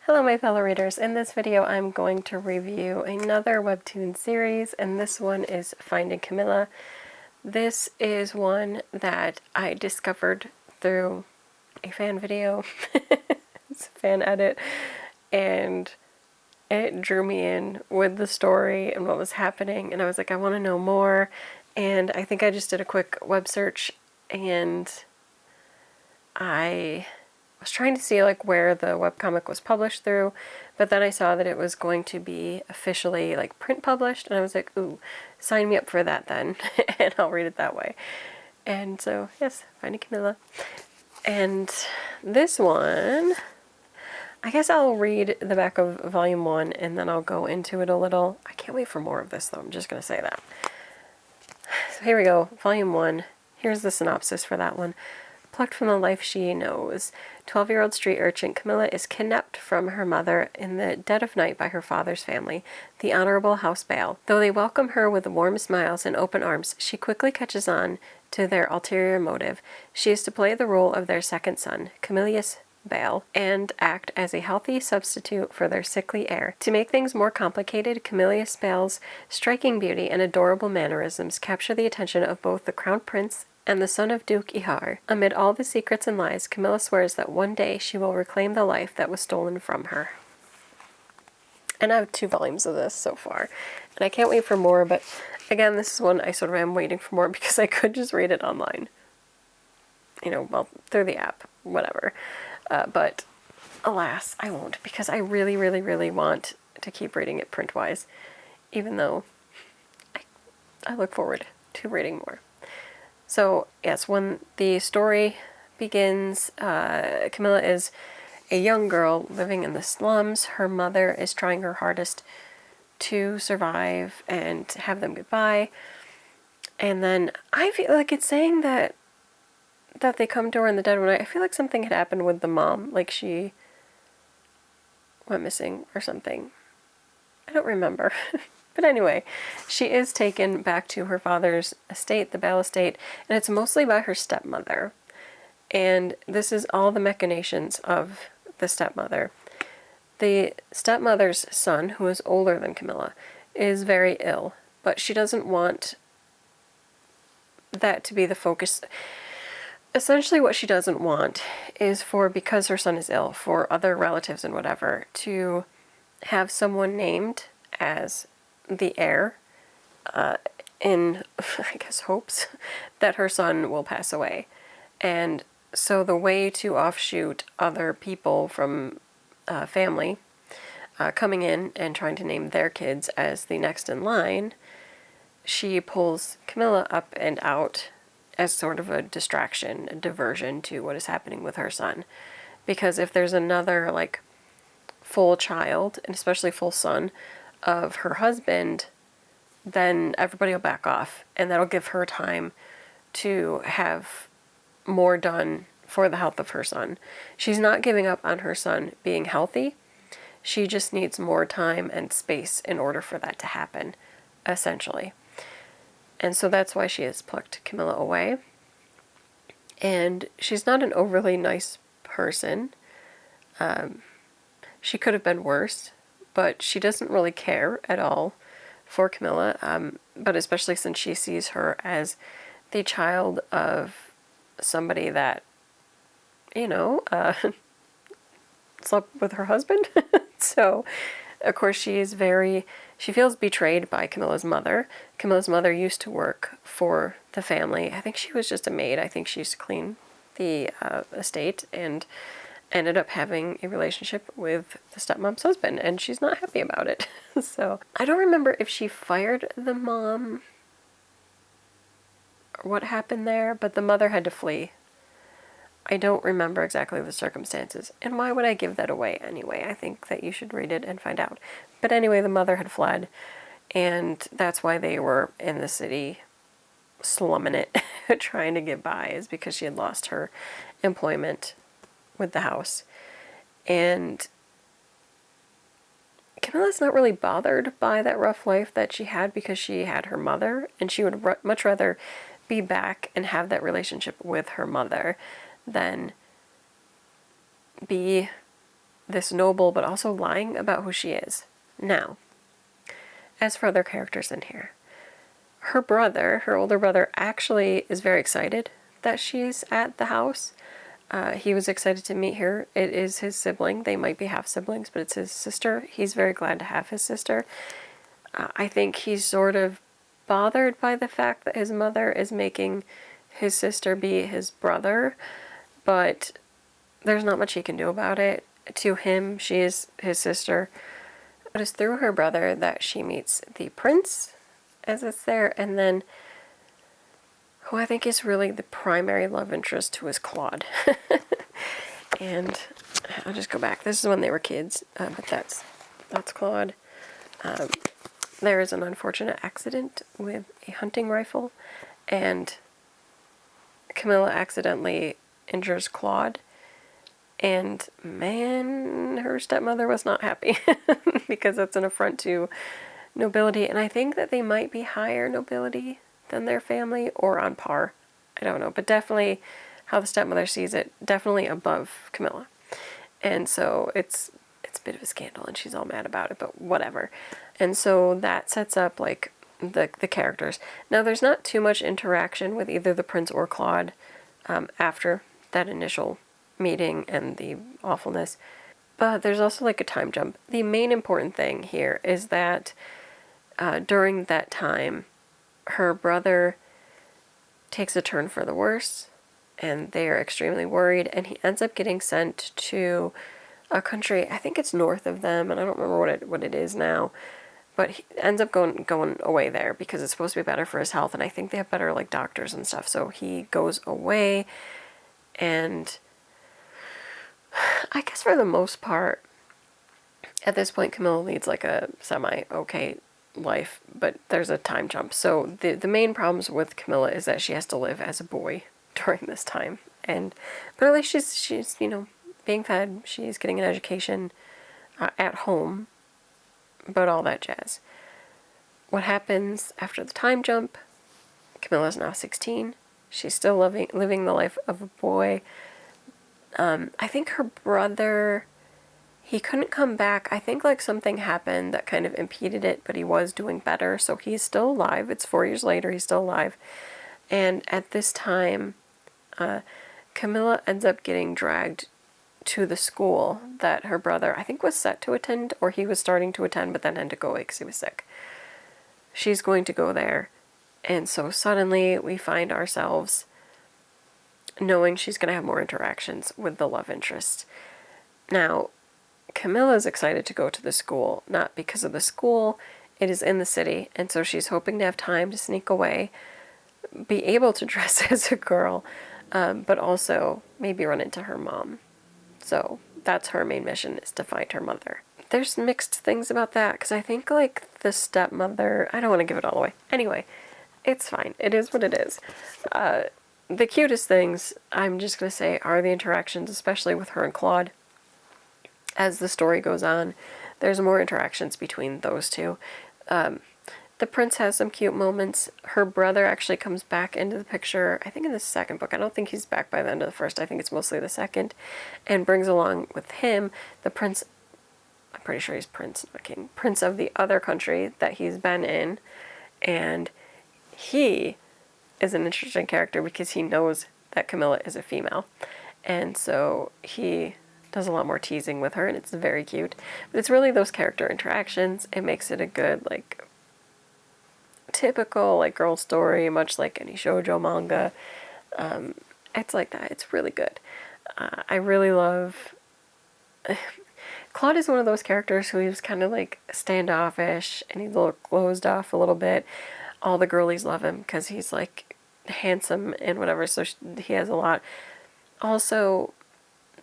Hello my fellow readers, in this video I'm going to review another webtoon series, and this one is Finding Camilla. This is one that I discovered through a fan video. It's a fan edit, and it drew me in with the story and what was happening, and I was like, I want to know more. And I think I just did a quick web search, and I was trying to see like where the webcomic was published through, but then I saw that it was going to be officially like print published, and I was like, ooh, sign me up for that then, and I'll read it that way. And so, yes, Finding Camilla. And this one, I guess I'll read the back of volume 1 and then I'll go into it a little. I can't wait for more of this though, I'm just going to say that. So here we go, volume 1. Here's the synopsis for that one. Plucked from the life she knows, 12-year-old street urchin Camilla is kidnapped from her mother in the dead of night by her father's family, the Honorable House Bale. Though they welcome her with warm smiles and open arms, she quickly catches on to their ulterior motive. She is to play the role of their second son, Camellia's Bale, and act as a healthy substitute for their sickly heir. To make things more complicated, Camellia Bale's striking beauty and adorable mannerisms capture the attention of both the Crown Prince and the son of Duke Ihar. Amid all the secrets and lies, Camilla swears that one day she will reclaim the life that was stolen from her. And I have 2 volumes of this so far, and I can't wait for more, but again, this is one I sort of am waiting for more because I could just read it online. You know, well, through the app, whatever. But alas, I won't, because I really, really, really want to keep reading it print-wise, even though I look forward to reading more. So, yes, when the story begins, Camilla is a young girl living in the slums. Her mother is trying her hardest to survive and have them goodbye. And then I feel like it's saying that they come to her in the dead of night. I feel like something had happened with the mom, like she went missing or something. I don't remember. But anyway, she is taken back to her father's estate, the Bale estate, and it's mostly by her stepmother. And this is all the machinations of the stepmother. The stepmother's son, who is older than Camilla, is very ill, but she doesn't want that to be the focus. Essentially what she doesn't want is for, because her son is ill, for other relatives and whatever, to have someone named as the heir, in, I guess, hopes that her son will pass away. And so the way to offshoot other people from family coming in and trying to name their kids as the next in line, she pulls Camilla up and out as sort of a distraction, a diversion to what is happening with her son. Because if there's another, like, full child, and especially full son, of her husband, then everybody will back off, and that'll give her time to have more done for the health of her son. She's not giving up on her son being healthy. She just needs more time and space in order for that to happen, essentially. And so that's why she has plucked Camilla away. And she's not an overly nice person. She could have been worse, but she doesn't really care at all for Camilla, but especially since she sees her as the child of somebody that, you know, slept with her husband. So, of course, she feels betrayed by Camilla's mother. Camilla's mother used to work for the family. I think she was just a maid. I think she used to clean the estate, and ended up having a relationship with the stepmom's husband, and she's not happy about it. So I don't remember if she fired the mom or what happened there, but the mother had to flee. I don't remember exactly the circumstances, and why would I give that away anyway? I think that you should read it and find out. But anyway, the mother had fled, and that's why they were in the city slumming it, trying to get by, is because she had lost her employment with the house. And Camilla's not really bothered by that rough life that she had because she had her mother, and she would much rather be back and have that relationship with her mother than be this noble, but also lying about who she is. Now, as for other characters in here, her brother, her older brother, actually is very excited that she's at the house. He was excited to meet her. It is his sibling. They might be half siblings, but it's his sister. He's very glad to have his sister. I think he's sort of bothered by the fact that his mother is making his sister be his brother, but there's not much he can do about it. To him, she is his sister. It is through her brother that she meets the prince, as it's there, and then who I think is really the primary love interest, who is Claude. And I'll just go back. This is when they were kids, but that's Claude. There is an unfortunate accident with a hunting rifle, and Camilla accidentally injures Claude, and man, her stepmother was not happy because that's an affront to nobility, and I think that they might be higher nobility than their family, or on par. I don't know, but definitely how the stepmother sees it, definitely above Camilla. And so it's a bit of a scandal, and she's all mad about it, but whatever. And so that sets up like the characters. Now there's not too much interaction with either the prince or Claude after that initial meeting and the awfulness, but there's also like a time jump. The main important thing here is that during that time, her brother takes a turn for the worse, and they are extremely worried, and he ends up getting sent to a country, I think it's north of them, and I don't remember what it is now, but he ends up going away there because it's supposed to be better for his health, and I think they have better like doctors and stuff, so he goes away, and I guess for the most part, at this point, Camilla leads like a semi-okay life, but there's a time jump. So the main problems with Camilla is that she has to live as a boy during this time, but at least she's being fed, she's getting an education at home, but all that jazz. What happens after the time jump? Camilla's now 16. She's still living the life of a boy. I think her brother, he couldn't come back. I think like something happened that kind of impeded it, but he was doing better, so he's still alive. It's 4 years later, he's still alive. And at this time, Camilla ends up getting dragged to the school that her brother, I think, was set to attend, or he was starting to attend, but then had to go away because he was sick. She's going to go there, and so suddenly we find ourselves knowing she's going to have more interactions with the love interest. Now, Camilla's excited to go to the school, not because of the school, it is in the city, and so she's hoping to have time to sneak away, be able to dress as a girl, but also maybe run into her mom. So that's her main mission, is to find her mother. There's mixed things about that, because I think like the stepmother, I don't want to give it all away. Anyway, it's fine. It is what it is. The cutest things, I'm just going to say, are the interactions, especially with her and Claude. As the story goes on, there's more interactions between those two. The prince has some cute moments. Her brother actually comes back into the picture, I think in the second book. I don't think he's back by the end of the first. I think it's mostly the second. And brings along with him the prince, I'm pretty sure he's prince, not king, prince of the other country that he's been in. And he is an interesting character because he knows that Camilla is a female. And so he does a lot more teasing with her, and it's very cute. But it's really those character interactions. It makes it a good, like, typical, like, girl story, much like any shoujo manga. It's like that. It's really good. I really love... Claude is one of those characters who is kind of, like, standoffish, and he's a little closed off a little bit. All the girlies love him because he's, like, handsome and whatever, so he has a lot. Also,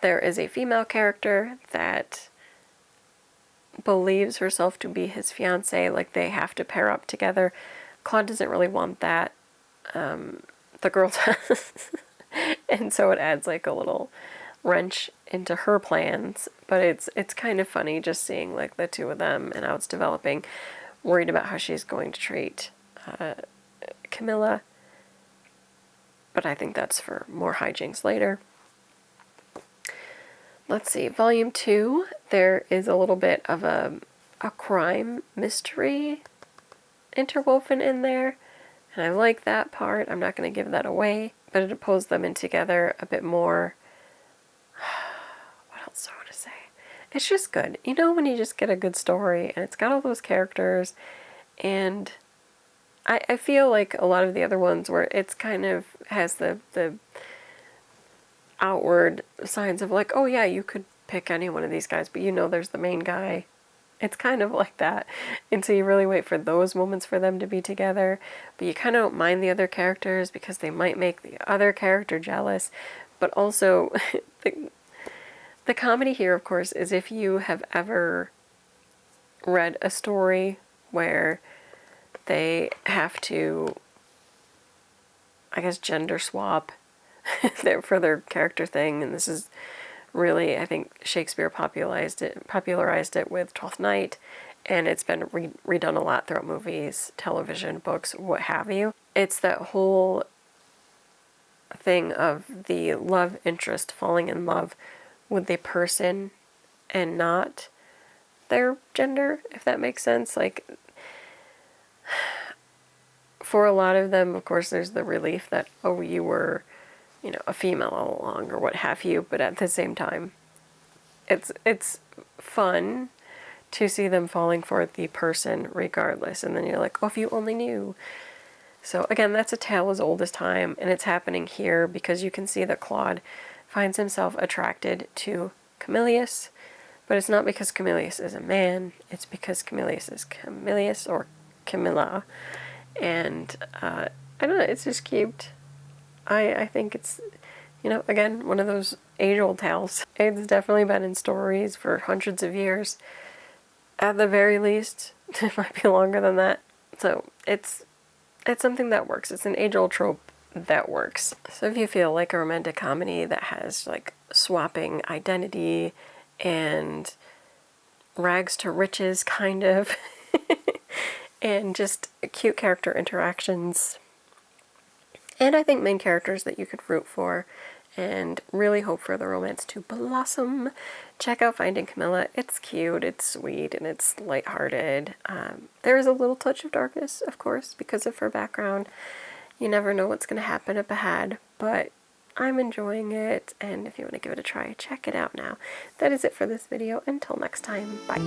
there is a female character that believes herself to be his fiancé, like they have to pair up together. Claude doesn't really want that. The girl does. And so it adds like a little wrench into her plans, but it's kind of funny just seeing like the two of them and how it's developing. Worried about how she's going to treat Camilla, but I think that's for more hijinks later. Let's see, volume 2, there is a little bit of a crime mystery interwoven in there, and I like that part. I'm not going to give that away, but it pulls them in together a bit more. What else do I want to say? It's just good. You know when you just get a good story, and it's got all those characters, and I feel like a lot of the other ones where it's kind of has the outward signs of like, oh yeah, you could pick any one of these guys, but you know there's the main guy. It's kind of like that. And so you really wait for those moments for them to be together, but you kind of don't mind the other characters because they might make the other character jealous. But also, the comedy here, of course, is if you have ever read a story where they have to, I guess, gender swap for their character thing, and this is really, I think Shakespeare popularized it with Twelfth Night, and it's been redone a lot throughout movies, television, books, what have you. It's that whole thing of the love interest falling in love with the person and not their gender, if that makes sense. Like, for a lot of them, of course, there's the relief that, oh, you were, you know, a female all along or what have you, but at the same time, it's fun to see them falling for the person regardless, and then you're like, oh, if you only knew. So again, that's a tale as old as time, and it's happening here because you can see that Claude finds himself attracted to Camillus, but it's not because Camillus is a man, it's because Camillus is Camillus or Camilla, and I don't know, it's just cute. I think it's, you know, again, one of those age-old tales. It's definitely been in stories for hundreds of years. At the very least, it might be longer than that. So it's something that works. It's an age-old trope that works. So if you feel like a romantic comedy that has like swapping identity and rags to riches kind of, and just cute character interactions, and I think main characters that you could root for and really hope for the romance to blossom, check out Finding Camilla. It's cute, it's sweet, and it's lighthearted. There is a little touch of darkness, of course, because of her background. You never know what's going to happen up ahead, but I'm enjoying it, and if you want to give it a try, check it out now. That is it for this video. Until next time, bye.